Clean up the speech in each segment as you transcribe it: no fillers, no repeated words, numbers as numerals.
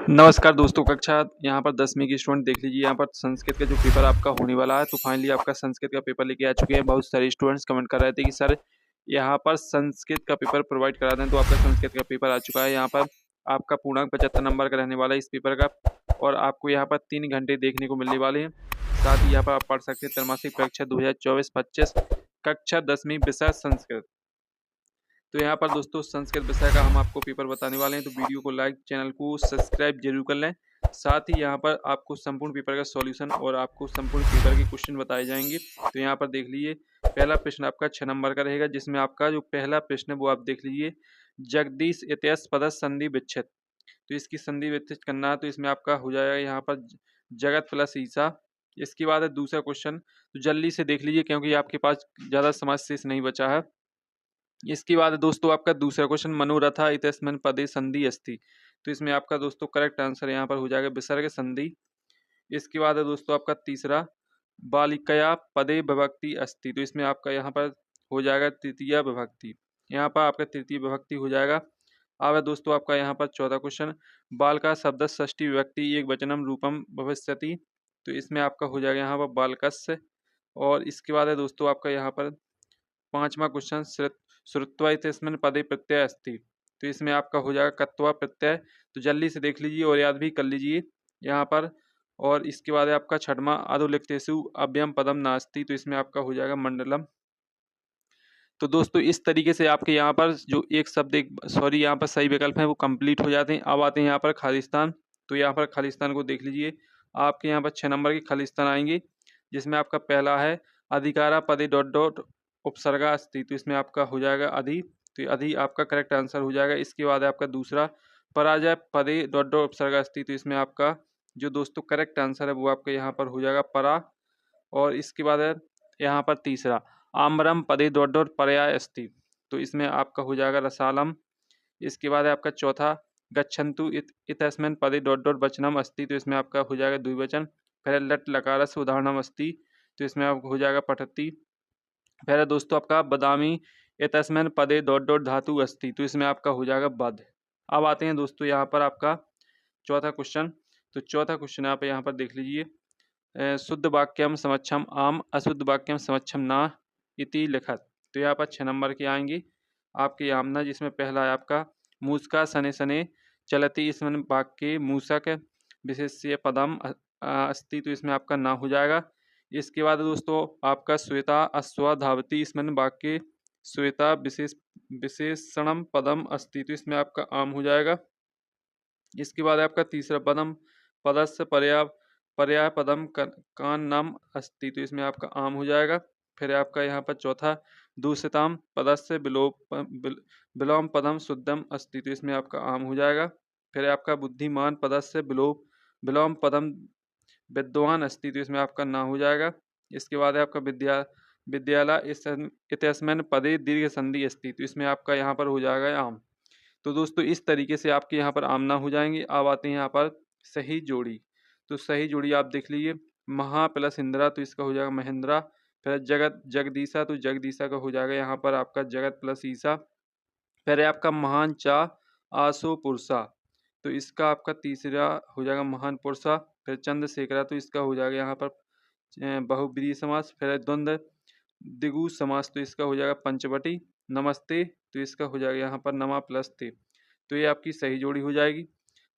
नमस्कार दोस्तों, कक्षा यहाँ पर 10वीं की स्टूडेंट देख लीजिए। यहाँ पर संस्कृत का जो पेपर आपका होने वाला है, तो फाइनली आपका संस्कृत का पेपर लेके आ चुके हैं। बहुत सारे स्टूडेंट्स कमेंट कर रहे थे कि सर यहाँ पर संस्कृत का पेपर प्रोवाइड करा दें, तो आपका संस्कृत का पेपर आ चुका है। यहाँ पर आपका पूर्णांक 75 नंबर का रहने वाला है इस पेपर का, और आपको यहाँ पर 3 घंटे देखने को मिलने वाले हैं। साथ ही यहाँ पर आप पढ़ सकते हैं त्रैमासिक परीक्षा 2024-25 कक्षा 10वीं विषय संस्कृत। तो यहाँ पर दोस्तों संस्कृत विषय का हम आपको पेपर बताने वाले हैं, तो वीडियो को लाइक, चैनल को सब्सक्राइब जरूर कर लें। साथ ही यहाँ पर आपको संपूर्ण पेपर का सॉल्यूशन और आपको संपूर्ण पेपर के क्वेश्चन बताए जाएंगे। तो यहाँ पर देख लीजिए, पहला प्रश्न आपका 6 नंबर का रहेगा, जिसमें आपका जो पहला प्रश्न है वो आप देख लीजिए, जगदीश इतिहास पद संधि विच्छेद। तो इसकी संधि विच्छेद करना है, तो इसमें आपका हो जाएगा यहाँ पर जगत प्लस ईसा। इसके बाद है दूसरा क्वेश्चन, तो जल्दी से देख लीजिए क्योंकि आपके पास ज़्यादा समय शेष नहीं बचा है। इसके बाद दोस्तों आपका दूसरा क्वेश्चन, मनोरथा इत्यस्मिन् पदे संधि अस्ति। तो इसमें आपका दोस्तों करेक्ट आंसर यहाँ पर हो जाएगा विसर्ग संधि। इसके बाद है दोस्तों आपका तीसरा, बालिकया पदे विभक्ति अस्ति। तो इसमें आपका यहाँ पर हो जाएगा तृतीय विभक्ति। यहाँ पर आपका तृतीय विभक्ति हो जाएगा। अब है दोस्तों आपका यहाँ पर चौथा क्वेश्चन, बालका शब्द षष्ठी विभक्ति एक वचनम रूपम भविष्यति। तो इसमें आपका हो जाएगा यहाँ पर बालकस्य। और इसके बाद है दोस्तों आपका यहाँ पर पांचवा क्वेश्चन, श्रुत्वा इत्यस्मिन् पदे प्रत्यय अस्ति। तो इसमें आपका हो जाएगा कत्वा प्रत्यय। तो जल्दी से देख लीजिए और याद भी कर लीजिए यहाँ पर। और इसके बाद है आपका छठवां, अधोलिखितेषु अव्ययम पदम नास्ति। तो इसमें आपका हो जाएगा मंडलम। तो दोस्तों इस तरीके से आपके यहाँ पर जो एक शब्द यहाँ पर सही विकल्प है वो कंप्लीट हो जाते हैं। अब आते हैं यहाँ पर खालिस्तान। तो यहाँ पर खालिस्तान को देख लीजिए, आपके यहाँ पर 6 नंबर के खालिस्तान आएंगे, जिसमें आपका पहला है अधिकारा पदे डॉट डॉट उपसर्गा अस्ति। तो इसमें आपका हो जाएगा अधि। तो अधि आपका करेक्ट आंसर हो जाएगा। इसके बाद है आपका दूसरा, पराजय पदे डॉट डॉट उपसर्गा अस्ति। तो इसमें आपका जो दोस्तों करेक्ट आंसर है वो आपका यहाँ पर हो जाएगा परा। और इसके बाद है यहाँ पर तीसरा, आम्रम पदे डॉट डॉट पर्याय अस्ति। तो इसमें आपका हो जाएगा रसालम। इसके बाद है आपका चौथा, गच्छन्तु इतस्मिन् पदे डॉट डॉट वचनम अस्ति। तो इसमें आपका हो जाएगा द्विवचन। फिर लट लकारस्य उदाहरणम अस्ति। तो इसमें आपको हो जाएगा पठति। फिर है दोस्तों आपका बदामी एतस्मिन् पदे डॉट डॉट धातु अस्ति। तो इसमें आपका हो जाएगा बद। अब आते हैं दोस्तों यहाँ पर आपका चौथा क्वेश्चन। तो चौथा क्वेश्चन आप यहाँ पर देख लीजिए, शुद्ध वाक्यम समक्षम आम अशुद्ध वाक्यम समक्षम ना इति लिखत। तो यहाँ पर 6 नंबर के आएंगे आपके आमना, जिसमें पहला है आपका मूसका शने शने चलती। इसमें वाक्य मूसक विशेष्य पदम अस्ति। तो इसमें आपका ना हो जाएगा। इसके बाद दोस्तों आपका श्वेता अश्वा धावती। इसमें वाक्य श्वेता विशेषणम पदम अस्ति। तो इसमें आपका आम हो जाएगा। इसके बाद आपका तीसरा पदम पदस्य पर्याय पदम कान्नम अस्ति। तो इसमें आपका आम हो जाएगा। फिर आपका यहाँ पर चौथा, दूषिताम पदस्य विलोम पदम शुद्धम अस्ति। तो इसमें आपका आम हो जाएगा। फिर आपका बुद्धिमान पदस्य विलोम पदम विद्वान अस्ति। तो इसमें आपका ना हो जाएगा। इसके बाद है आपका विद्यालय इत्यस्मिन् पदे दीर्घ संधि अस्ति। तो इसमें आपका यहाँ पर हो जाएगा आम। तो दोस्तों इस तरीके से आपके यहाँ पर आमना हो जाएंगे। अब आते हैं यहाँ पर सही जोड़ी। तो सही जोड़ी आप देख लीजिए, महा प्लस इंदिरा। तो इसका हो जाएगा महेंद्रा। फिर जगत जगदीशा। तो जगदीशा का हो जाएगा यहाँ पर आपका जगत प्लस ईसा। फिर है आपका महान चा आसो पुरुषा। तो इसका आपका तीसरा हो जाएगा महान पुरुषा। फिर चंद्रशेखरा। तो इसका हो जाएगा यहाँ पर बहुब्रीहि समास। फिर है द्वंद्व दिगु समास। तो इसका हो जाएगा पंचवटी। नमस्ते। तो इसका हो जाएगा यहाँ पर नमा प्लस ते। तो ये आपकी सही जोड़ी हो जाएगी।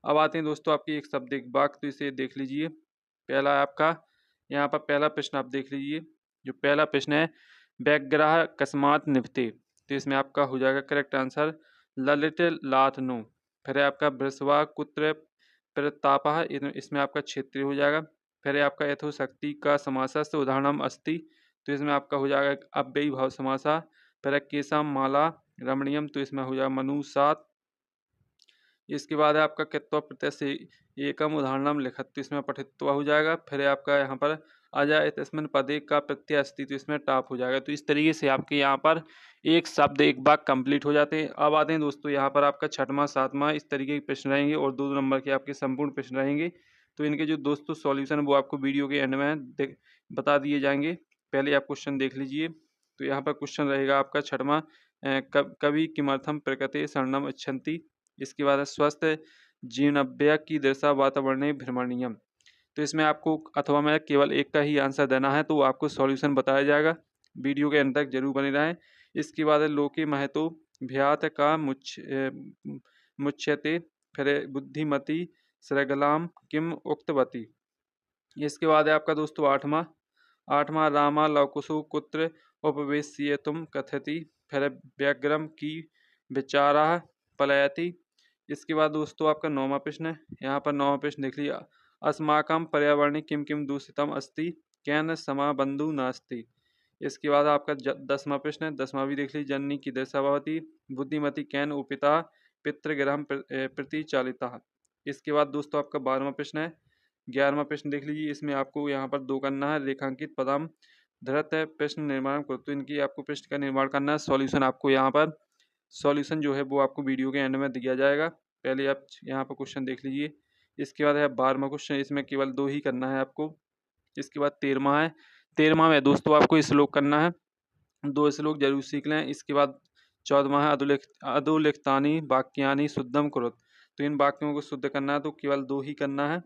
अब आते हैं दोस्तों आपकी एक शब्द एक वाक्य। तो इसे देख लीजिए, पहला है आपका यहाँ पर पहला प्रश्न आप देख लीजिए। जो पहला प्रश्न है, व्याघ्रः कस्मात् निभते। तो इसमें आपका हो जाएगा करेक्ट आंसर ललित लाथनु। फिर है आपका वृषवा कुत्र प्रतापः। इसमें आपका क्षेत्रीय हो जाएगा। फिर है आपका यथोशक्ति का समासस्य उदाहरणम अस्ति। तो इसमें आपका हो जाएगा अव्ययी भाव समासा। फिर है केशम माला रमणीयम। तो इसमें हो जाएगा मनुसात। इसके बाद है आपका कित्वा प्रत्यय से एकम उदाहरणम लिखत। तो इसमें पठित्वा हो जाएगा। फिर है आपका यहाँ पर अजय इत्यस्मिन् पदे का प्रत्यय अस्ति। तो इसमें टाप हो जाएगा। तो इस तरीके से आपके यहाँ पर एक शब्द एक वाक्य कंप्लीट हो जाते हैं। अब आते हैं दोस्तों यहाँ पर आपका छठवां सातवां इस तरीके के प्रश्न रहेंगे और 2 नंबर के आपके संपूर्ण प्रश्न रहेंगे। तो इनके जो दोस्तों सॉल्यूशन वो आपको वीडियो के एंड में बता दिए जाएंगे। पहले आप क्वेश्चन देख लीजिए। तो यहाँ पर क्वेश्चन रहेगा आपका छठवां, कवि किमर्थम प्रकृते शरणम इच्छन्ति। इसके बाद है स्वस्थ जीवनव्य की दृशा वातावरण भ्रमणीयम। तो इसमें आपको अथवा में केवल एक का ही आंसर देना है, तो आपको सॉल्यूशन बताया जाएगा। वीडियो के अंत तक जरूर बने रहें। इसके बाद है लोके महतो भ्यात का मुच्यते फिर बुद्धिमती श्रगलाम किम उक्तवती। इसके बाद है आपका दोस्तों आठवां रामा लवकुशु कुत्र उपवेश्य तुम कथति फिर व्यग्रम की विचारा पलयति। इसके बाद दोस्तों आपका नौवां प्रश्न है। यहाँ पर नौवां प्रश्न देख लीजिए। अस्माकं पर्यावरणे किम किम दूषितम अस्ति केन समाबंधु नास्ति। इसके बाद आपका 10वां प्रश्न है। 10वां भी देख लीजिए। जननी की दशा भवति बुद्धिमती केन उपिता पितृगृहं प्रति चालिता। इसके बाद दोस्तों आपका 12वां प्रश्न है। 11वां प्रश्न देख लीजिए। इसमें आपको यहाँ पर दो करना है। रेखांकित पदम धरत प्रश्न निर्माण करो। तो इनकी आपको प्रश्न का निर्माण करना है। सॉल्यूशन आपको यहाँ पर सॉल्यूशन जो है वो आपको वीडियो के एंड में दिया जाएगा। पहले आप यहाँ पर क्वेश्चन देख लीजिए। इसके बाद है 12वां क्वेश्चन। इसमें केवल दो ही करना है आपको। इसके बाद 13वां है। 13वां में दोस्तों आपको श्लोक करना है। दो श्लोक जरूर सीख लें। इसके बाद 14वां है अधोलिखितानि वाक्यानि शुद्धम कुरुत। तो इन वाक्यों को शुद्ध करना है, तो केवल दो ही करना है।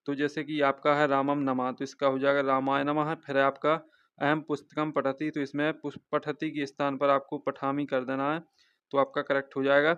तो जैसे कि आपका है रामम नमः, तो इसका हो जाएगा रामाय नमः। फिर आपका अहम पुस्तकम पठति, तो इसमें पठति के स्थान पर आपको पठामी कर देना है, तो आपका करेक्ट हो जाएगा।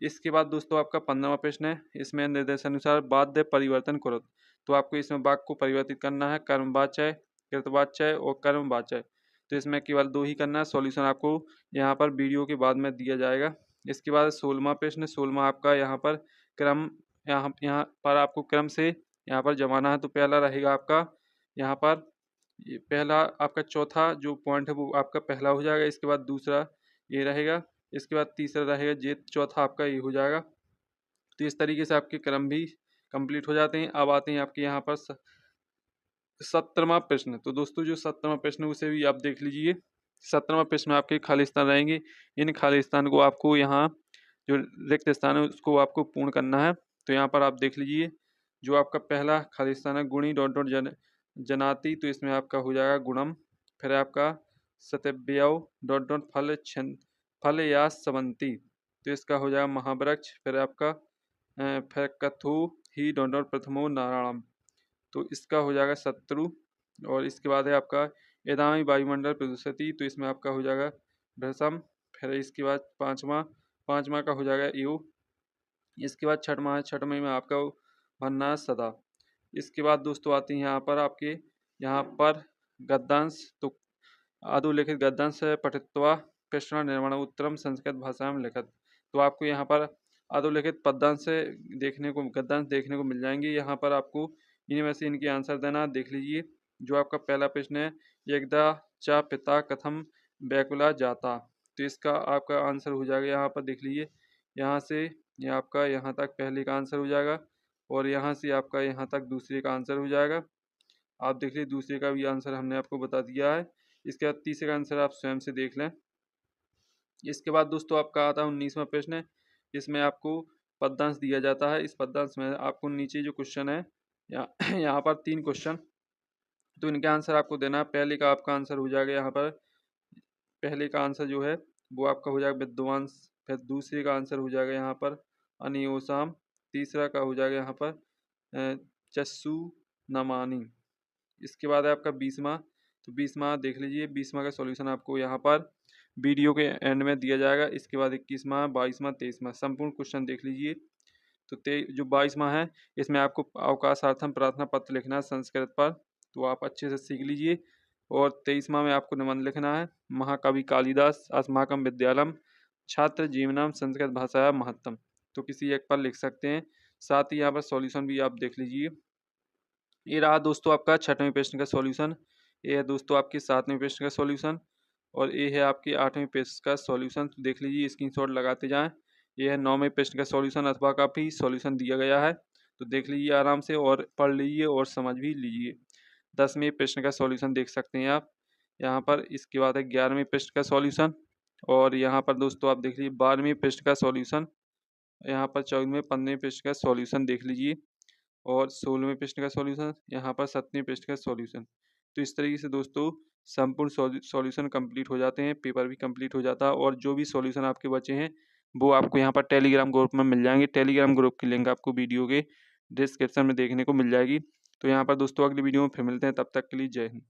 इसके बाद दोस्तों आपका 15वां प्रश्न है। इसमें निर्देशानुसार वाद्य परिवर्तन करो। तो आपको इसमें वाक्य को परिवर्तित करना है। कर्मवाच्य, कृतवाच्य और कर्मवाच्य। तो इसमें केवल दो ही करना है। सॉल्यूशन आपको यहाँ पर वीडियो के बाद में दिया जाएगा। इसके बाद 16वां प्रश्न। 16वां आपका यहाँ पर क्रम, यहाँ पर आपको क्रम से यहाँ पर जमाना है। तो पहला रहेगा आपका यहाँ पर पहला आपका चौथा जो पॉइंट है वो आपका पहला हो जाएगा। इसके बाद दूसरा ये रहेगा। इसके बाद तीसरा रहेगा जे, चौथा आपका ये हो जाएगा। तो इस तरीके से आपके क्रम भी कंप्लीट हो जाते हैं। अब आते हैं आपके यहाँ पर 17वां प्रश्न। तो दोस्तों जो 17वां प्रश्न उसे भी आप देख लीजिए। 17वां प्रश्न आपके खाली स्थान रहेंगे। इन खाली स्थान को आपको यहाँ जो रिक्त स्थान है उसको आपको पूर्ण करना है। तो यहाँ पर आप देख लीजिए। जो आपका पहला खाली स्थान है गुणी डॉट डॉट जनाति, तो इसमें आपका हो जाएगा गुणम। फिर आपका सतव्यव डॉट डॉट फल या समंती, तो इसका हो जाएगा महावृक्ष। फिर आपका फिर कथु ही डॉट डॉट प्रथमो नारायणम, तो इसका हो जाएगा शत्रु। और इसके बाद है आपका एदामी वायुमंडल प्रदूषति, तो इसमें आपका हो जाएगा भ्रसम। फिर इसके बाद पाँचवा का हो जाएगा यु। इसके बाद छठवां है। छठवें में आपका भन्ना सदा। इसके बाद दोस्तों आती हैं यहाँ पर आपके यहाँ पर गद्यांश। तो अधोलिखित गद्यांश पठित्वा प्रश्न निर्माण उत्तरम संस्कृत भाषा में लिखित। तो आपको यहाँ पर अधोलिखित पद्यांश गद्यांश देखने को मिल जाएंगे। यहाँ पर आपको इनमें से इनके आंसर देना। देख लीजिए। जो आपका पहला प्रश्न है एकदा चा पिता कथम बैकुला जाता, तो इसका आपका आंसर हो जाएगा। यहाँ पर देख लीजिए। यहाँ से यह आपका यहाँ तक पहले का आंसर हो जाएगा और यहाँ से आपका यहाँ तक दूसरे का आंसर हो जाएगा। आप देख लीजिए दूसरे का भी आंसर हमने आपको बता दिया है। इसके बाद तीसरे का आंसर आप स्वयं से देख लें। इसके बाद दोस्तों आपका आता है 19वां प्रश्न। इसमें आपको पद्यांश दिया जाता है। इस पद्यांश में आपको नीचे जो क्वेश्चन है यहाँ पर 3 क्वेश्चन, तो इनके आंसर आपको देना है। पहले का आपका आंसर हो जाएगा यहाँ पर, पहले का आंसर जो है वो आपका हो जाएगा विद्वांस। फिर दूसरे का आंसर हो जाएगा यहाँ पर अनियोसाम। तीसरा का हो जाएगा यहाँ पर चस्सू नमानी। इसके बाद है आपका 20वां। तो 20वां देख लीजिए। 20वां का सॉल्यूशन आपको यहाँ पर वीडियो के एंड में दिया जाएगा। इसके बाद 21वां, 22वां, 23वां संपूर्ण क्वेश्चन देख लीजिए। तो जो 22वां है इसमें आपको अवकाशार्थम प्रार्थना पत्र लिखना है संस्कृत पर, तो आप अच्छे से सीख लीजिए। और 23वां में आपको निबंध लिखना है महाकवि कालिदास अस्माकं विद्यालयम छात्र जीवनम संस्कृत भाषा महत्तम, तो किसी एक पर लिख सकते हैं। साथ ही यहाँ पर सॉल्यूशन भी आप देख लीजिए। ये रहा दोस्तों आपका 6वें प्रश्न का सॉल्यूशन। ये है दोस्तों आपके 7वें प्रश्न का सॉल्यूशन और ये है आपके 8वें प्रश्न का सॉल्यूशन। तो देख लीजिए, स्क्रीनशॉट लगाते जाएं। ये है 9वें प्रश्न का सॉल्यूशन अथवा का भी सॉल्यूशन दिया गया है, तो देख लीजिए आराम से और पढ़ लीजिए और समझ भी लीजिए। 10वें प्रश्न का सॉल्यूशन देख सकते हैं आप यहाँ पर। इसके बाद है 11वें प्रश्न का सॉल्यूशन और यहाँ पर दोस्तों आप देख लीजिए 12वें प्रश्न का सॉल्यूशन। यहाँ पर 14वें 15वें प्रश्न का सॉल्यूशन देख लीजिए और 16वें प्रश्न का सॉल्यूशन, यहाँ पर 7वें प्रश्न का सॉल्यूशन। तो इस तरीके से दोस्तों संपूर्ण सॉल्यूशन कंप्लीट हो जाते हैं, पेपर भी कंप्लीट हो जाता है और जो भी सॉल्यूशन आपके बचे हैं वो आपको यहाँ पर टेलीग्राम ग्रुप में मिल जाएंगे। टेलीग्राम ग्रुप की लिंक आपको वीडियो के डिस्क्रिप्शन में देखने को मिल जाएगी। तो यहाँ पर दोस्तों अगली वीडियो में फिर मिलते हैं, तब तक के लिए जय हिंद।